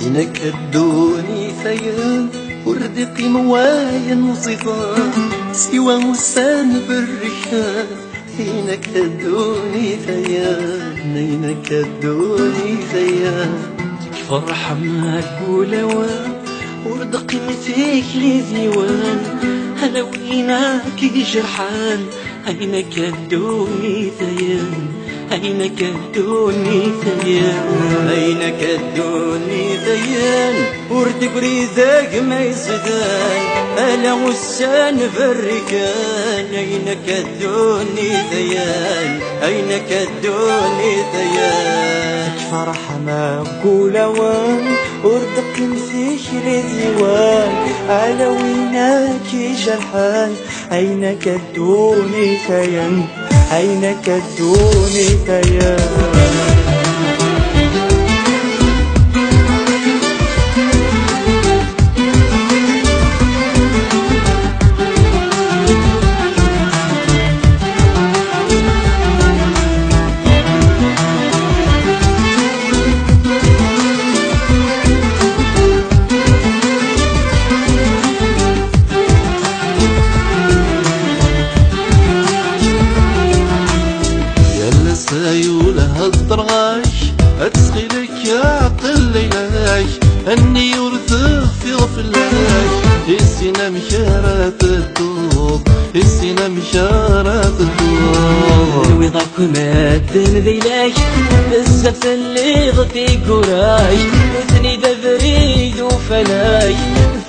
عينك الدوني ثيان وردقي مواين وصفان سوى وسان بالرشان. عينك الدوني ثيان عينك الدوني ثيان فرحة معك ولوان وردقي فيك لي ديوان هلا وينك جرحان. عينك الدوني ثيان عينك الدوني ثيان عينك الدوني ثيان ورد بريدك ما يصدان أنا وسان فركان. عينك الدوني ثيان عينك الدوني ثيان فرحة ما بقولوان وردق فيك لديوان على وينك جرحان. عينك الدوني ثيان عينك الدوني ثيان سايولها الطرغاش اتسخيلك يا عقل ليلاش اني ورث في غفلاش. السينا مشارات الدوب السينا مشارات الدوب الوضعك ما تنذيلاش بزاف اللي غطي قراش وثني دبريد وفلاش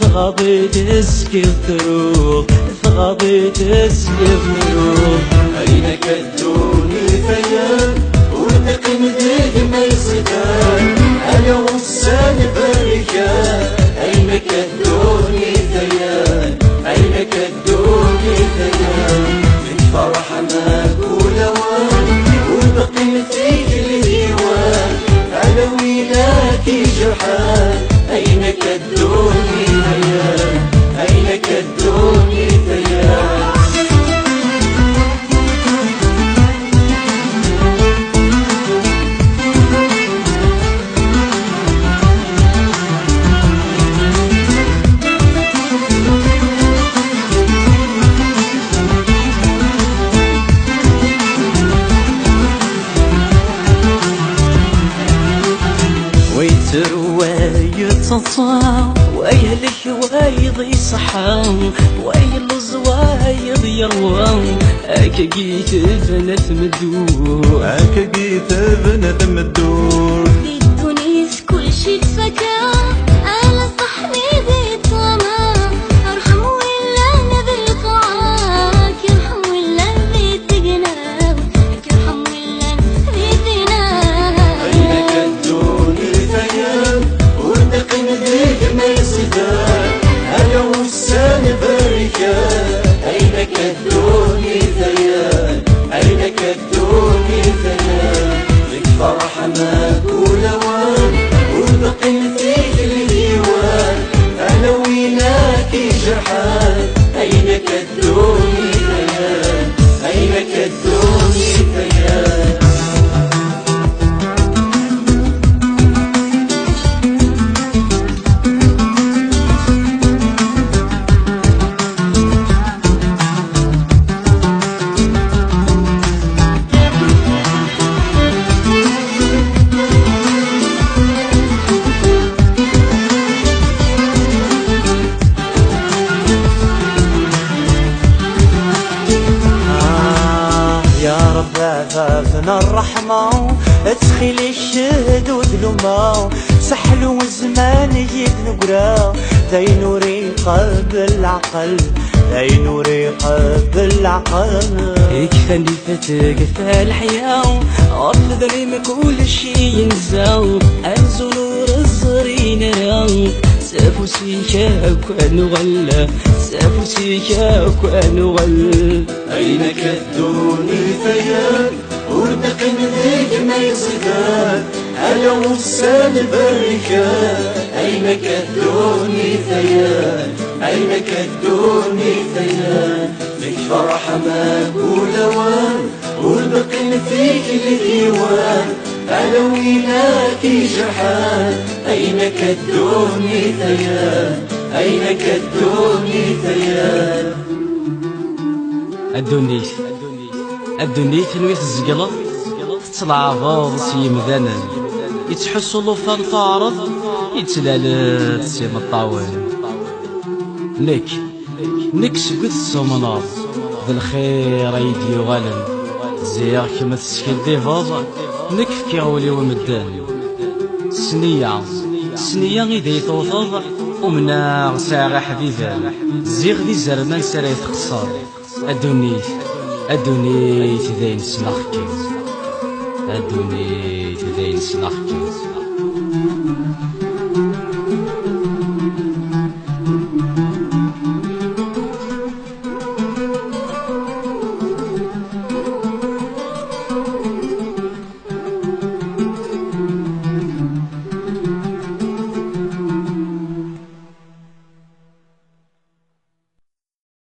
ثغاضي تسكي الطروق ثغاضي تسكي الطروق. عينك الدوني ثيان وردق مديد ما يصدان أنا وسان بركان. عينك الدوني ثيان عينك الدوني ثيان من فرح ما كولوان وردق فيك الديوان على وينك جرحان. عينك الدوني ثيان عينك الدوني ثيان ويتصام ويهلك ويضي صحام ويل الزوايض يروام هكا جيت بنت مدور هكا جيت بنت مدور بدوني في كل شي تفكى على صحني ذي طمام ارحم ولا نبي طعاك يرحم ولا ذي تقناك يرحم ولا ذي ذناك. عينك الدوني ثيان وردق مديك ما يصدان أنا وسان بركان. عينك الدوني ثيان عينك الدوني ثيان لك فرحة ما كولوان وردق فيك الديوان أنا وينك جرحان. عينك الدوني ثيان عينك الدوني ثيان الظلمة سحل والزمان يد نقرا ذين وريقة بالعقل ذين وريقة بالعقل يكفاني فتك في الحياة غرف ذريم كل شي ينزاو أنزو نور الزرين راو سافو سيكا كأنو غلا سافو سيكا كأنو غل أين كدوني ثياب وردق ذيك ما يصدان أنا وسان بركان أين كدوني ثياب أين كدوني ثياب لك فرح ما كولوان وردق فيك الديوان أنا ويناك جرحان أين كدوني ثياب أين كدوني ثياب الدنيت نويت الزقلة تتلعبض سي مذانا يتحسوا له فالطارض يتلالت سي مطاوين نك سكوت السومنار ذا الخير يدي غالن زير كما تسكن دي فاض نك في غولي ومدان سنية غيدا يتوفض ومنا ساغ حبيبان زيغ دي زرمان سرايت خصار الدنيت ذين سنخكي الدنيت ذين سنخكي